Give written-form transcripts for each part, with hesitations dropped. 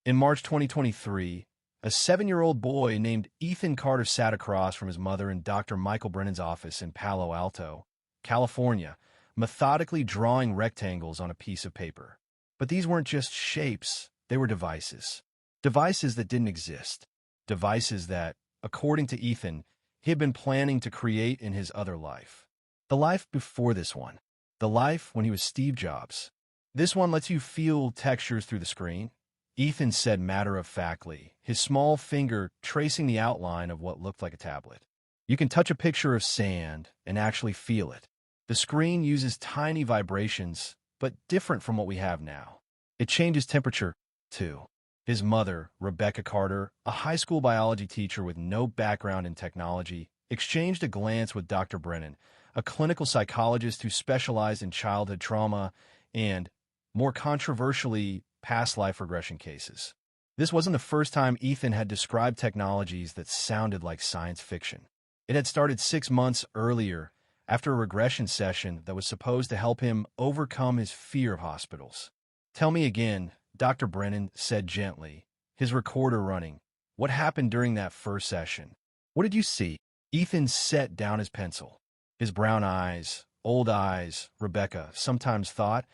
In March 2023, a 7-year-old boy named Ethan Carter sat across from his mother in Dr. Michael Brennan's office in Palo Alto, California, methodically drawing rectangles on a piece of paper. But these weren't just shapes, they were devices. Devices that didn't exist. Devices that, according to Ethan, he had been planning to create in his other life. The life before this one. The life when he was Steve Jobs. This one lets you feel textures through the screen, Ethan said matter-of-factly, his small finger tracing the outline of what looked like a tablet. You can touch a picture of sand and actually feel it. The screen uses tiny vibrations, but different from what we have now. It changes temperature, too. His mother, Rebecca Carter, a high school biology teacher with no background in technology, exchanged a glance with Dr. Brennan, a clinical psychologist who specialized in childhood trauma and, more controversially, past life regression cases. This wasn't the first time Ethan had described technologies that sounded like science fiction. It had started 6 months earlier, after a regression session that was supposed to help him overcome his fear of hospitals. "Tell me again," Dr. Brennan said gently, his recorder running. "What happened during that first session? What did you see?" Ethan set down his pencil. His brown eyes, old eyes, Rebecca sometimes thought,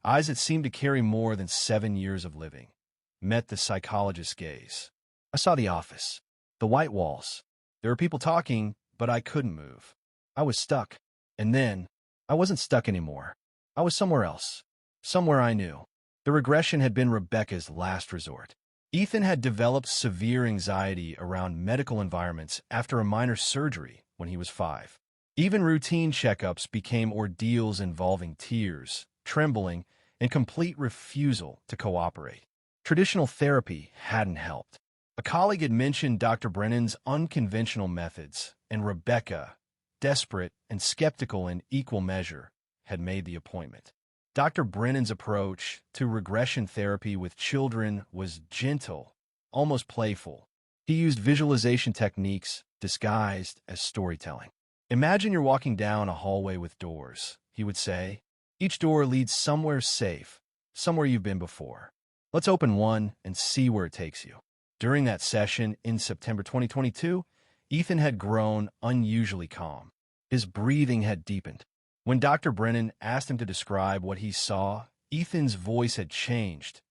eyes that seemed to carry more than 7 years of living, met the psychologist's gaze. "I saw the office. The white walls. There were people talking, but I couldn't move. I was stuck. And then, I wasn't stuck anymore. I was somewhere else. Somewhere I knew." The regression had been Rebecca's last resort. Ethan had developed severe anxiety around medical environments after a minor surgery when he was 5. Even routine checkups became ordeals involving tears, trembling, and complete refusal to cooperate. Traditional therapy hadn't helped. A colleague had mentioned Dr. Brennan's unconventional methods, and Rebecca, desperate and skeptical in equal measure, had made the appointment. Dr. Brennan's approach to regression therapy with children was gentle, almost playful. He used visualization techniques disguised as storytelling. "Imagine you're walking down a hallway with doors," he would say. "Each door leads somewhere safe, somewhere you've been before. Let's open one and see where it takes you." During that session in September 2022, Ethan had grown unusually calm. His breathing had deepened. When Dr. Brennan asked him to describe what he saw, Ethan's voice had changed.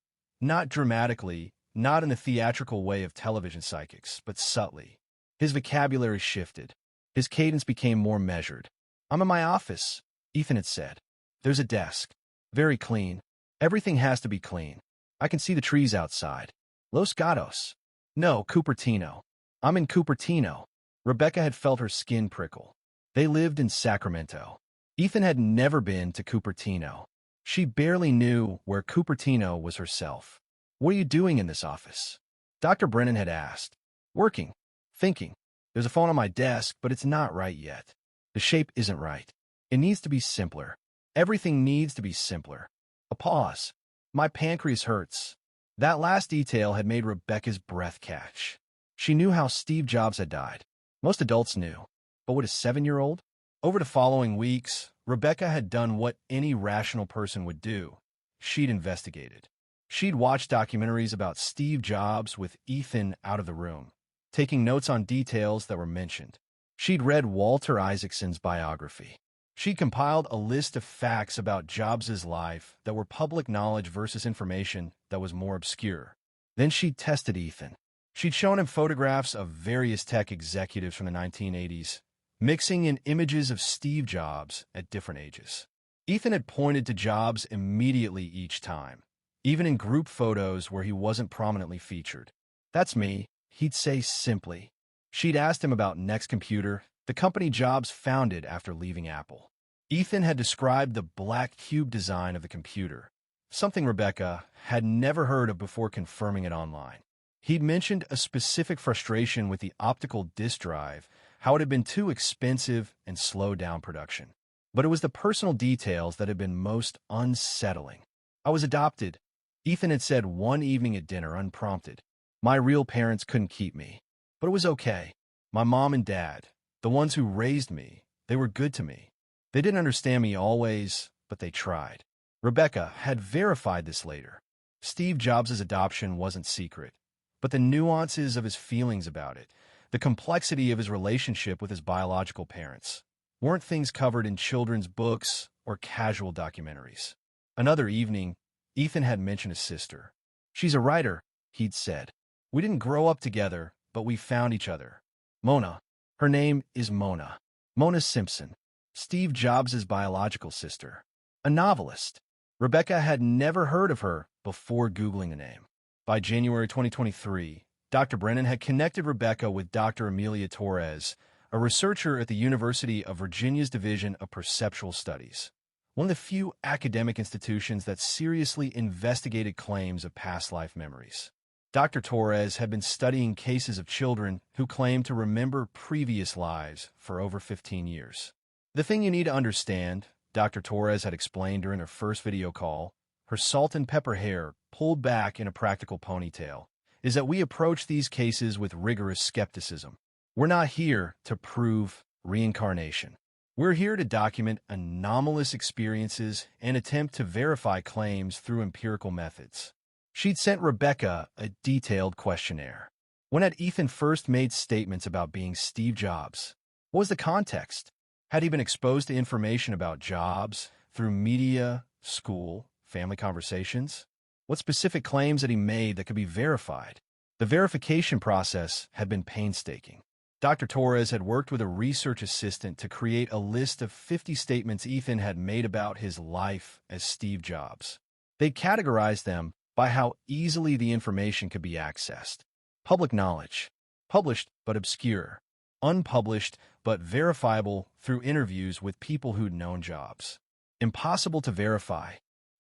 Not dramatically, not in the theatrical way of television psychics, but subtly. His vocabulary shifted. His cadence became more measured. "I'm in my office," Ethan had said. "There's a desk. Very clean. Everything has to be clean. I can see the trees outside. Los Gatos. No, Cupertino. I'm in Cupertino." Rebecca had felt her skin prickle. They lived in Sacramento. Ethan had never been to Cupertino. She barely knew where Cupertino was herself. "What are you doing in this office?" Dr. Brennan had asked. "Working. Thinking. There's a phone on my desk, but it's not right yet. The shape isn't right. It needs to be simpler. Everything needs to be simpler." A pause. "My pancreas hurts." That last detail had made Rebecca's breath catch. She knew how Steve Jobs had died. Most adults knew. But would a 7-year-old? Over the following weeks, Rebecca had done what any rational person would do. She'd investigated. She'd watched documentaries about Steve Jobs with Ethan out of the room, taking notes on details that were mentioned. She'd read Walter Isaacson's biography. She'd compiled a list of facts about Jobs' life that were public knowledge versus information that was more obscure. Then she'd tested Ethan. She'd shown him photographs of various tech executives from the 1980s, mixing in images of Steve Jobs at different ages. Ethan had pointed to Jobs immediately each time, even in group photos where he wasn't prominently featured. "That's me," he'd say simply. She'd asked him about Next Computer, the company Jobs founded after leaving Apple. Ethan had described the black cube design of the computer, something Rebecca had never heard of before confirming it online. He'd mentioned a specific frustration with the optical disk drive, how it had been too expensive and slowed down production. But it was the personal details that had been most unsettling. "I was adopted," Ethan had said one evening at dinner unprompted. "My real parents couldn't keep me. But it was okay. My mom and dad, the ones who raised me, they were good to me. They didn't understand me always, but they tried." Rebecca had verified this later. Steve Jobs' adoption wasn't secret, but the nuances of his feelings about it, the complexity of his relationship with his biological parents, weren't things covered in children's books or casual documentaries. Another evening, Ethan had mentioned his sister. "She's a writer," he'd said. "We didn't grow up together, but we found each other. Mona. Her name is Mona. Mona Simpson, Steve Jobs' biological sister. A novelist." Rebecca had never heard of her before Googling the name. By January 2023, Dr. Brennan had connected Rebecca with Dr. Amelia Torres, a researcher at the University of Virginia's Division of Perceptual Studies, one of the few academic institutions that seriously investigated claims of past life memories. Dr. Torres had been studying cases of children who claimed to remember previous lives for over 15 years. "The thing you need to understand," Dr. Torres had explained during her first video call, her salt and pepper hair pulled back in a practical ponytail, "is that we approach these cases with rigorous skepticism. We're not here to prove reincarnation. We're here to document anomalous experiences and attempt to verify claims through empirical methods." She'd sent Rebecca a detailed questionnaire. When had Ethan first made statements about being Steve Jobs? What was the context? Had he been exposed to information about Jobs through media, school, family conversations? What specific claims had he made that could be verified? The verification process had been painstaking. Dr. Torres had worked with a research assistant to create a list of 50 statements Ethan had made about his life as Steve Jobs. They categorized them by how easily the information could be accessed. Public knowledge, published but obscure, unpublished but verifiable through interviews with people who'd known Jobs. Impossible to verify.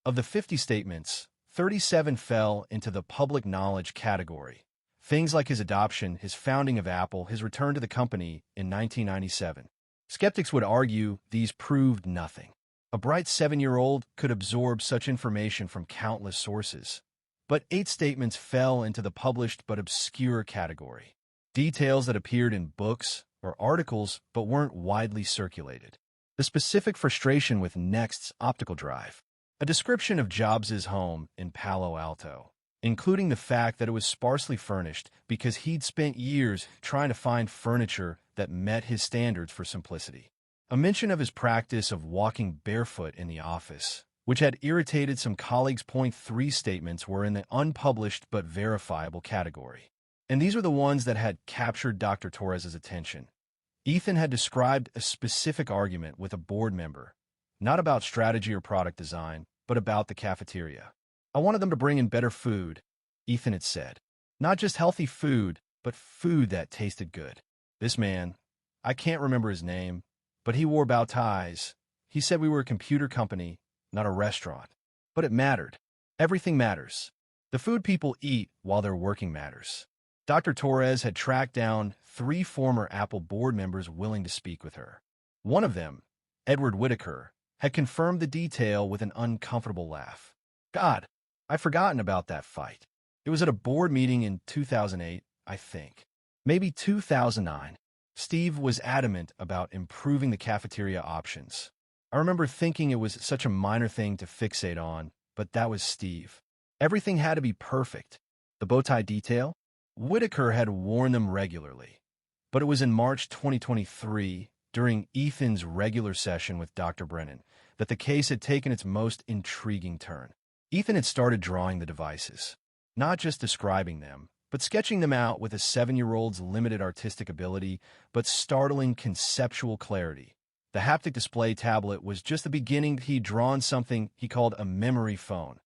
Of the 50 statements, 37 fell into the public knowledge category. Things like his adoption, his founding of Apple, his return to the company in 1997. Skeptics would argue these proved nothing. A bright 7-year-old could absorb such information from countless sources. But 8 statements fell into the published but obscure category. Details that appeared in books or articles but weren't widely circulated. The specific frustration with Next's optical drive. A description of Jobs' home in Palo Alto, including the fact that it was sparsely furnished because he'd spent years trying to find furniture that met his standards for simplicity. A mention of his practice of walking barefoot in the office, which had irritated some colleagues. 3 statements were in the unpublished but verifiable category. And these were the ones that had captured Dr. Torres' attention. Ethan had described a specific argument with a board member, not about strategy or product design, but about the cafeteria. "I wanted them to bring in better food," Ethan had said. "Not just healthy food, but food that tasted good." This man, I can't remember his name, but he wore bow ties. He said we were a computer company, not a restaurant. But it mattered. Everything matters. The food people eat while they're working matters. Dr. Torres had tracked down 3 former Apple board members willing to speak with her. One of them, Edward Whitaker, had confirmed the detail with an uncomfortable laugh. "God, I've forgotten about that fight. It was at a board meeting in 2008, I think. Maybe 2009. Steve was adamant about improving the cafeteria options. I remember thinking it was such a minor thing to fixate on, but that was Steve. Everything had to be perfect. The bow tie detail? Whitaker had worn them regularly. But it was in March 2023, during Ethan's regular session with Dr. Brennan, that the case had taken its most intriguing turn. Ethan had started drawing the devices, not just describing them, but sketching them out with a 7-year-old's limited artistic ability, but startling conceptual clarity. The haptic display tablet was just the beginning. He'd drawn something he called a memory phone,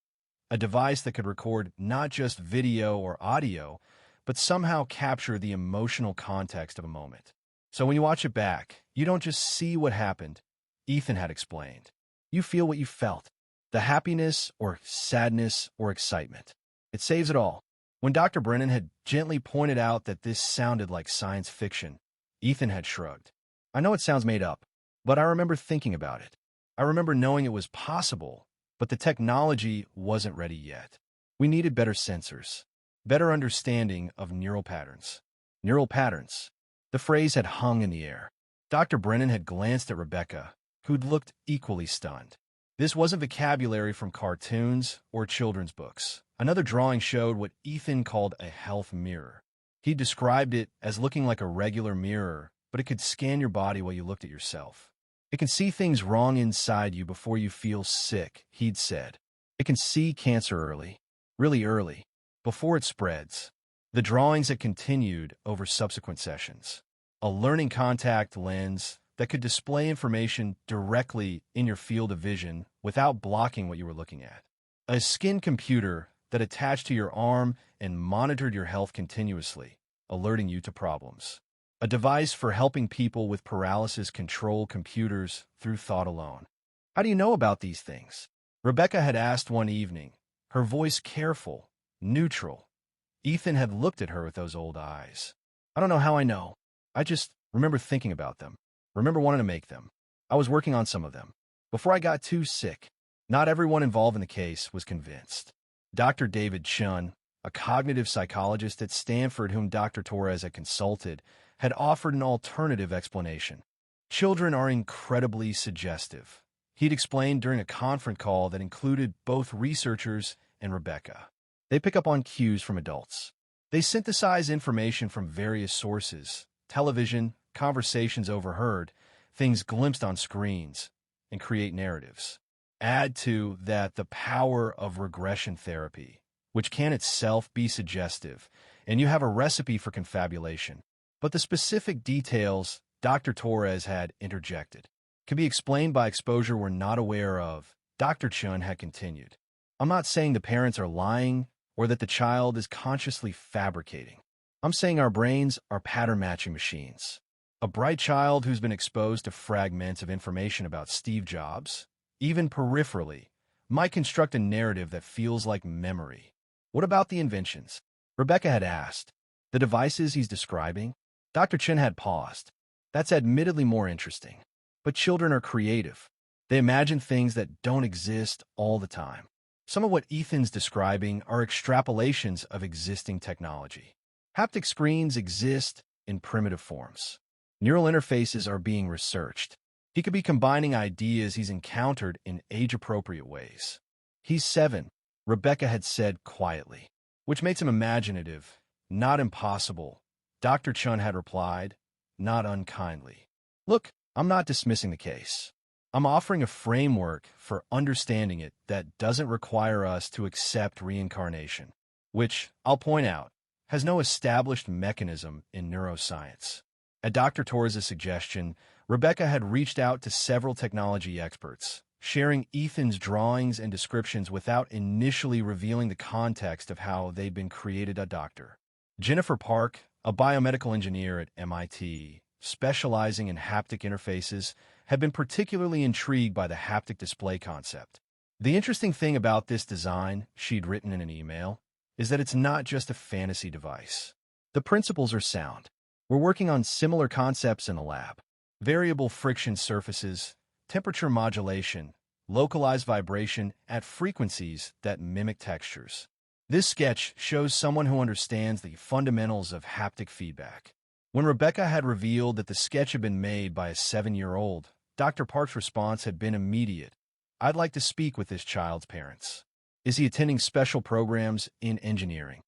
a device that could record not just video or audio, but somehow capture the emotional context of a moment. So when you watch it back, you don't just see what happened, Ethan had explained. You feel what you felt, the happiness or sadness or excitement. It saves it all. When Dr. Brennan had gently pointed out that this sounded like science fiction, Ethan had shrugged. I know it sounds made up, but I remember thinking about it. I remember knowing it was possible, but the technology wasn't ready yet. We needed better sensors, better understanding of neural patterns. Neural patterns. The phrase had hung in the air. Dr. Brennan had glanced at Rebecca, who'd looked equally stunned. This wasn't vocabulary from cartoons or children's books. Another drawing showed what Ethan called a health mirror. He described it as looking like a regular mirror, but it could scan your body while you looked at yourself. It can see things wrong inside you before you feel sick, he'd said. It can see cancer early, really early, before it spreads. The drawings had continued over subsequent sessions. A learning contact lens that could display information directly in your field of vision without blocking what you were looking at. A skin computer that attached to your arm and monitored your health continuously, alerting you to problems. A device for helping people with paralysis control computers through thought alone. How do you know about these things? Rebecca had asked one evening, her voice careful, neutral. Ethan had looked at her with those old eyes. I don't know how I know. I just remember thinking about them. Remember wanting to make them. I was working on some of them. Before I got too sick. Not everyone involved in the case was convinced. Dr. David Chun, a cognitive psychologist at Stanford whom Dr. Torres had consulted, had offered an alternative explanation. Children are incredibly suggestive. He'd explained during a conference call that included both researchers and Rebecca. They pick up on cues from adults. They synthesize information from various sources, television, conversations overheard, things glimpsed on screens, and create narratives. Add to that the power of regression therapy, which can itself be suggestive, and you have a recipe for confabulation. But the specific details Dr. Torres had interjected can be explained by exposure we're not aware of, Dr. Chun had continued. I'm not saying the parents are lying or that the child is consciously fabricating. I'm saying our brains are pattern-matching machines. A bright child who's been exposed to fragments of information about Steve Jobs, even peripherally, might construct a narrative that feels like memory. What about the inventions? Rebecca had asked. The devices he's describing? Dr. Chin had paused. That's admittedly more interesting. But children are creative. They imagine things that don't exist all the time. Some of what Ethan's describing are extrapolations of existing technology. Haptic screens exist in primitive forms. Neural interfaces are being researched. He could be combining ideas he's encountered in age-appropriate ways. He's 7, Rebecca had said quietly, which makes him imaginative, not impossible. Dr. Chun had replied, not unkindly. Look, I'm not dismissing the case. I'm offering a framework for understanding it that doesn't require us to accept reincarnation, which, I'll point out, has no established mechanism in neuroscience. At Dr. Torres' suggestion, Rebecca had reached out to several technology experts, sharing Ethan's drawings and descriptions without initially revealing the context of how they'd been created. Dr. Jennifer Park, a biomedical engineer at MIT, specializing in haptic interfaces, had been particularly intrigued by the haptic display concept. The interesting thing about this design, she'd written in an email, is that it's not just a fantasy device. The principles are sound. We're working on similar concepts in the lab. Variable friction surfaces, temperature modulation, localized vibration at frequencies that mimic textures. This sketch shows someone who understands the fundamentals of haptic feedback. When Rebecca had revealed that the sketch had been made by a 7-year-old, Dr. Park's response had been immediate. I'd like to speak with this child's parents. Is he attending special programs in engineering?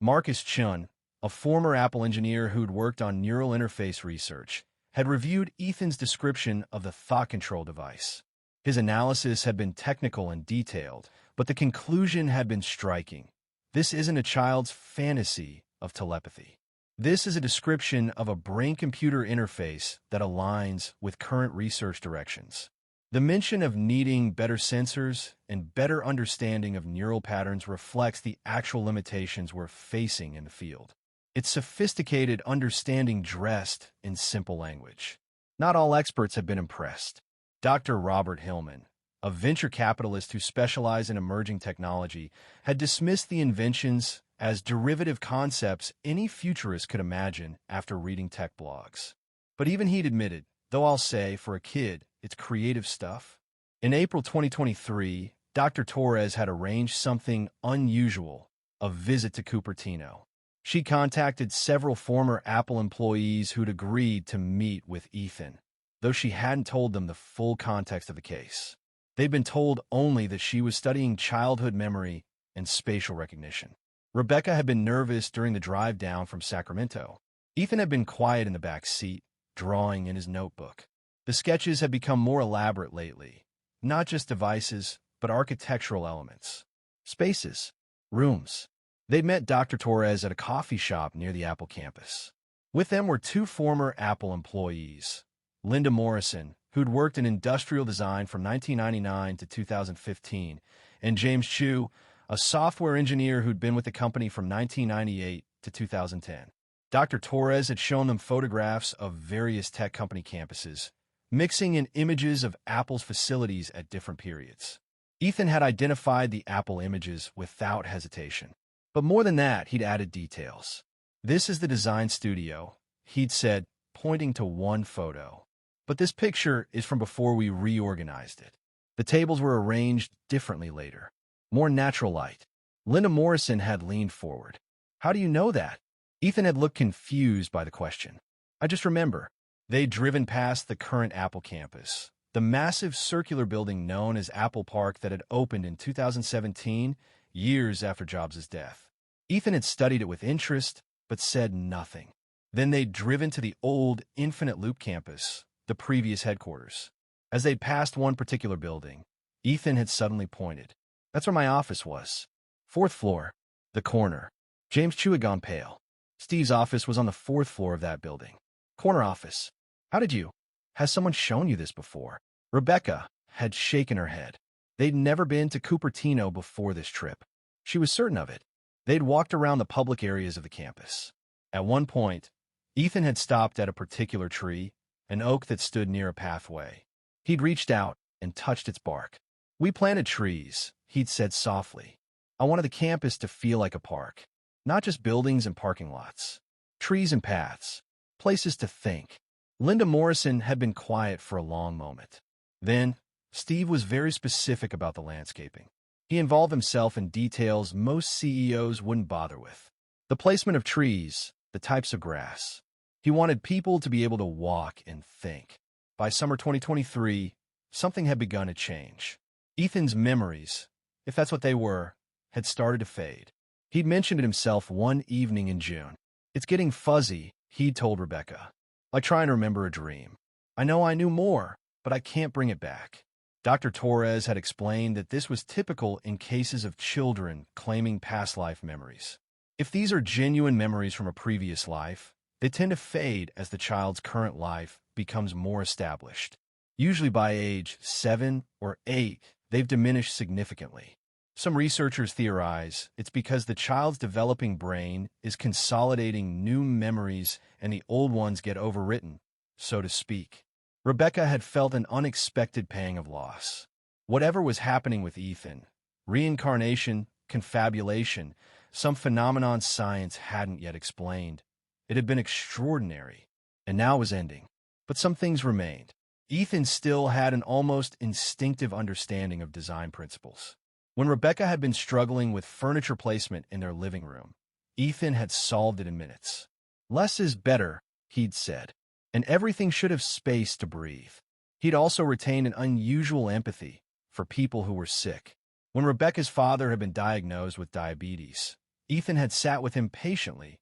Marcus Chun, a former Apple engineer who'd worked on neural interface research, had reviewed Ethan's description of the thought control device. His analysis had been technical and detailed, but the conclusion had been striking. This isn't a child's fantasy of telepathy. This is a description of a brain-computer interface that aligns with current research directions. The mention of needing better sensors and better understanding of neural patterns reflects the actual limitations we're facing in the field. It's sophisticated understanding dressed in simple language. Not all experts have been impressed. Dr. Robert Hillman, a venture capitalist who specialized in emerging technology, had dismissed the inventions as derivative concepts any futurist could imagine after reading tech blogs. But even he'd admitted, though I'll say, for a kid, it's creative stuff. In April 2023, Dr. Torres had arranged something unusual, a visit to Cupertino. She contacted several former Apple employees who'd agreed to meet with Ethan, though she hadn't told them the full context of the case. They'd been told only that she was studying childhood memory and spatial recognition. Rebecca had been nervous during the drive down from Sacramento. Ethan had been quiet in the back seat, drawing in his notebook. The sketches had become more elaborate lately, not just devices, but architectural elements. Spaces. Rooms. They'd met Dr. Torres at a coffee shop near the Apple campus. With them were two former Apple employees, Linda Morrison, who'd worked in industrial design from 1999 to 2015, and James Chu, a software engineer who'd been with the company from 1998 to 2010. Dr. Torres had shown them photographs of various tech company campuses, mixing in images of Apple's facilities at different periods. Ethan had identified the Apple images without hesitation. But more than that, he'd added details. "This is the design studio," he'd said, pointing to one photo. "But this picture is from before we reorganized it. The tables were arranged differently later. More natural light." Linda Morrison had leaned forward. "How do you know that?" Ethan had looked confused by the question. "I just remember." They'd driven past the current Apple campus, the massive circular building known as Apple Park that had opened in 2017, years after Jobs' death. Ethan had studied it with interest, but said nothing. Then they'd driven to the old Infinite Loop campus, the previous headquarters. As they'd passed one particular building, Ethan had suddenly pointed. "That's where my office was. 4th floor. The corner." James Chu had gone pale. "Steve's office was on the 4th floor of that building. Corner office. How did you? Has someone shown you this before?" Rebecca had shaken her head. They'd never been to Cupertino before this trip. She was certain of it. They'd walked around the public areas of the campus. At one point, Ethan had stopped at a particular tree, an oak that stood near a pathway. He'd reached out and touched its bark. "We planted trees," he'd said softly. "I wanted the campus to feel like a park. Not just buildings and parking lots. Trees and paths. Places to think." Linda Morrison had been quiet for a long moment. Then, Steve was very specific about the landscaping. He involved himself in details most CEOs wouldn't bother with. The placement of trees, the types of grass. He wanted people to be able to walk and think. By summer 2023, something had begun to change. Ethan's memories, if that's what they were, had started to fade. He'd mentioned it himself one evening in June. "It's getting fuzzy," he'd told Rebecca. "Like trying to remember a dream. I know I knew more, but I can't bring it back." Dr. Torres had explained that this was typical in cases of children claiming past life memories. If these are genuine memories from a previous life, they tend to fade as the child's current life becomes more established. Usually by age 7 or 8, they've diminished significantly. Some researchers theorize it's because the child's developing brain is consolidating new memories and the old ones get overwritten, so to speak. Rebecca had felt an unexpected pang of loss. Whatever was happening with Ethan, reincarnation, confabulation, some phenomenon science hadn't yet explained. It had been extraordinary, and now was ending. But some things remained. Ethan still had an almost instinctive understanding of design principles. When Rebecca had been struggling with furniture placement in their living room, Ethan had solved it in minutes. "Less is better," he'd said, "and everything should have space to breathe." He'd also retained an unusual empathy for people who were sick. When Rebecca's father had been diagnosed with diabetes, Ethan had sat with him patiently,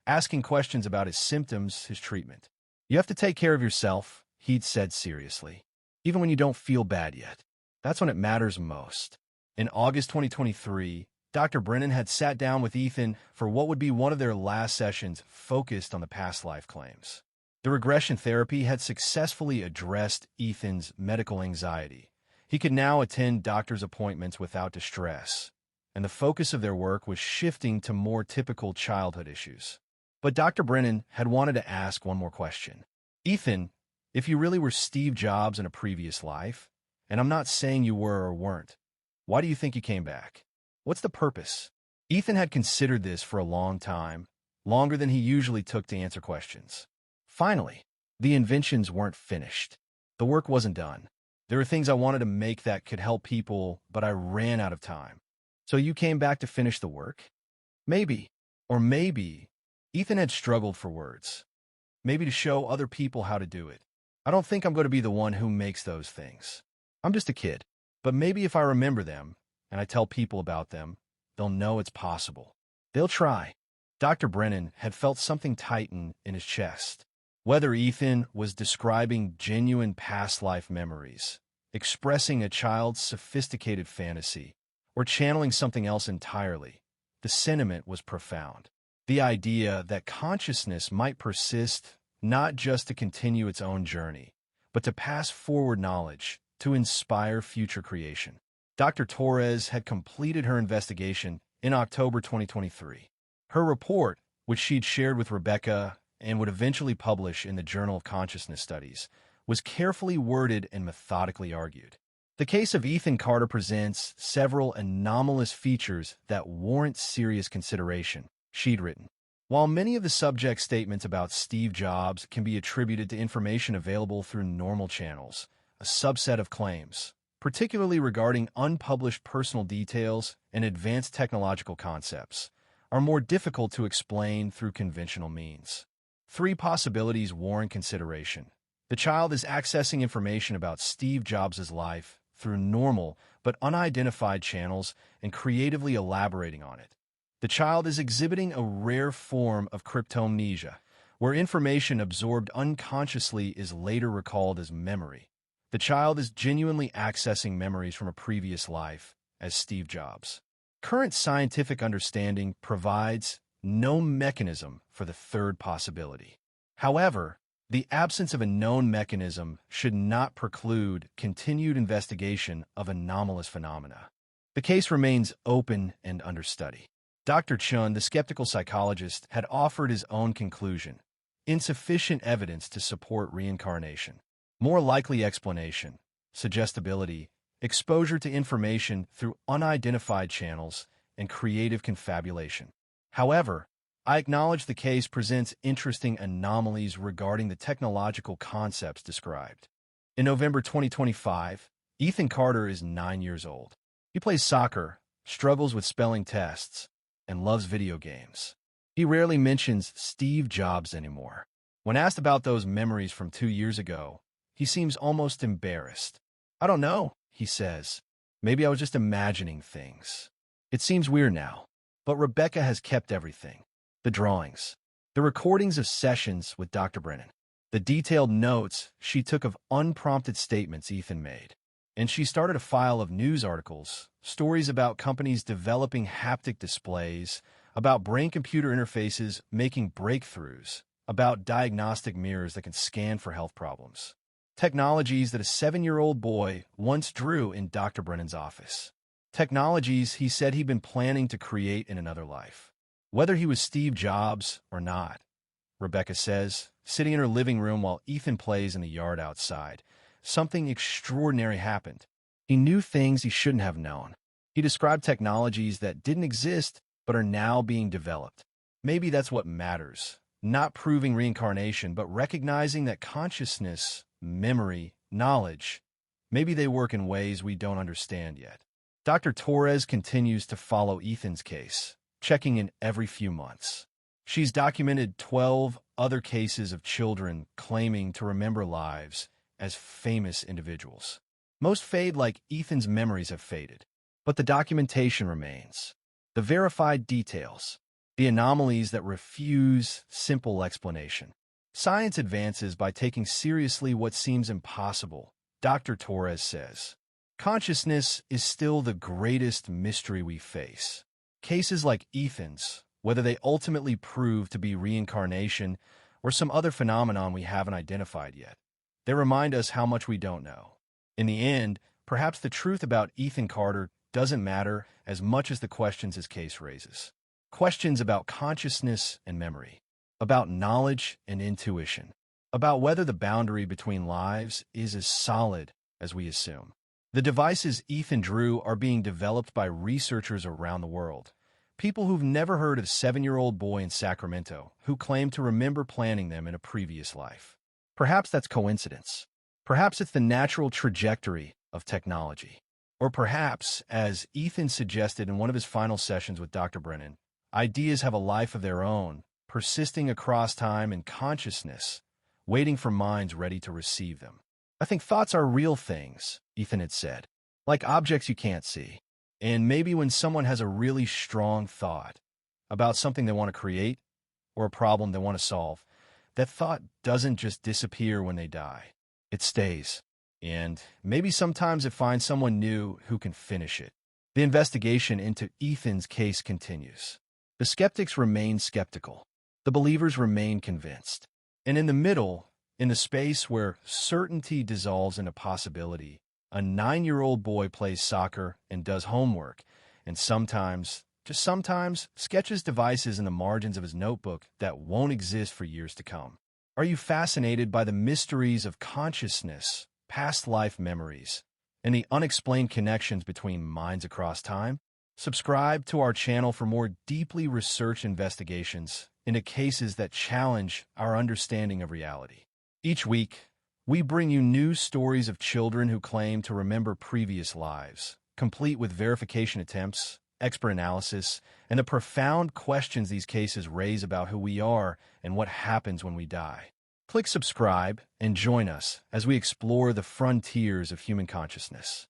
asking questions about his symptoms, his treatment. "You have to take care of yourself," he'd said seriously, "even when you don't feel bad yet. That's when it matters most." In August 2023, Dr. Brennan had sat down with Ethan for what would be one of their last sessions focused on the past life claims. The regression therapy had successfully addressed Ethan's medical anxiety. He could now attend doctor's appointments without distress, and the focus of their work was shifting to more typical childhood issues. But Dr. Brennan had wanted to ask one more question. "Ethan, if you really were Steve Jobs in a previous life, and I'm not saying you were or weren't, why do you think you came back? What's the purpose?" Ethan had considered this for a long time, longer than he usually took to answer questions. Finally, the inventions weren't finished. The work wasn't done. There were things I wanted to make that could help people, but I ran out of time. "So you came back to finish the work?" "Maybe. Or maybe." Ethan had struggled for words. "Maybe to show other people how to do it. I don't think I'm going to be the one who makes those things. I'm just a kid. But maybe if I remember them, and I tell people about them, they'll know it's possible. They'll try. Dr. Brennan had felt something tighten in his chest. Whether Ethan was describing genuine past life memories, expressing a child's sophisticated fantasy, or channeling something else entirely, the sentiment was profound. The idea that consciousness might persist not just to continue its own journey, but to pass forward knowledge, to inspire future creation. Dr. Torres had completed her investigation in October 2023. Her report, which she'd shared with Rebecca and would eventually publish in the Journal of Consciousness Studies, was carefully worded and methodically argued. The case of Ethan Carter presents several anomalous features that warrant serious consideration, she'd written. While many of the subject statements about Steve Jobs can be attributed to information available through normal channels, a subset of claims, particularly regarding unpublished personal details and advanced technological concepts, are more difficult to explain through conventional means. 3 possibilities warrant consideration. The child is accessing information about Steve Jobs' life through normal but unidentified channels and creatively elaborating on it. The child is exhibiting a rare form of cryptomnesia, where information absorbed unconsciously is later recalled as memory. The child is genuinely accessing memories from a previous life as Steve Jobs. Current scientific understanding provides no mechanism for the third possibility. However, the absence of a known mechanism should not preclude continued investigation of anomalous phenomena. The case remains open and under study. Dr. Chun, the skeptical psychologist, had offered his own conclusion: insufficient evidence to support reincarnation. More likely explanation: suggestibility, exposure to information through unidentified channels, and creative confabulation. However, I acknowledge the case presents interesting anomalies regarding the technological concepts described. In November 2025, Ethan Carter is 9 years old. He plays soccer, struggles with spelling tests, and loves video games. He rarely mentions Steve Jobs anymore. When asked about those memories from 2 years ago, he seems almost embarrassed. "I don't know," he says. "Maybe I was just imagining things. It seems weird now." But Rebecca has kept everything: the drawings, the recordings of sessions with Dr. Brennan, the detailed notes she took of unprompted statements Ethan made. And she started a file of news articles, stories about companies developing haptic displays, about brain-computer interfaces making breakthroughs, about diagnostic mirrors that can scan for health problems. Technologies that a 7-year-old boy once drew in Dr. Brennan's office. Technologies he said he'd been planning to create in another life. Whether he was Steve Jobs or not, Rebecca says, sitting in her living room while Ethan plays in the yard outside, something extraordinary happened. He knew things he shouldn't have known. He described technologies that didn't exist but are now being developed. Maybe that's what matters. Not proving reincarnation, but recognizing that consciousness, memory, knowledge, maybe they work in ways we don't understand yet. Dr. Torres continues to follow Ethan's case, checking in every few months. She's documented 12 other cases of children claiming to remember lives as famous individuals. Most fade like Ethan's memories have faded, but the documentation remains. The verified details, the anomalies that refuse simple explanation. Science advances by taking seriously what seems impossible, Dr. Torres says. Consciousness is still the greatest mystery we face. Cases like Ethan's, whether they ultimately prove to be reincarnation or some other phenomenon we haven't identified yet, they remind us how much we don't know. In the end, perhaps the truth about Ethan Carter doesn't matter as much as the questions his case raises. Questions about consciousness and memory, about knowledge and intuition, about whether the boundary between lives is as solid as we assume. The devices Ethan drew are being developed by researchers around the world, people who've never heard of a 7-year-old boy in Sacramento who claimed to remember planning them in a previous life. Perhaps that's coincidence. Perhaps it's the natural trajectory of technology. Or perhaps, as Ethan suggested in one of his final sessions with Dr. Brennan, ideas have a life of their own, persisting across time and consciousness, waiting for minds ready to receive them. "I think thoughts are real things," Ethan had said, "like objects you can't see. And maybe when someone has a really strong thought about something they want to create or a problem they want to solve, that thought doesn't just disappear when they die. It stays. And maybe sometimes it finds someone new who can finish it. The investigation into Ethan's case continues. The skeptics remain skeptical. The believers remain convinced. And in the middle, in the space where certainty dissolves into possibility, a 9-year-old boy plays soccer and does homework, and sometimes, just sometimes, sketches devices in the margins of his notebook that won't exist for years to come. Are you fascinated by the mysteries of consciousness, past life memories, and the unexplained connections between minds across time? Subscribe to our channel for more deeply researched investigations into cases that challenge our understanding of reality. Each week, we bring you new stories of children who claim to remember previous lives, complete with verification attempts, expert analysis, and the profound questions these cases raise about who we are and what happens when we die. Click subscribe and join us as we explore the frontiers of human consciousness.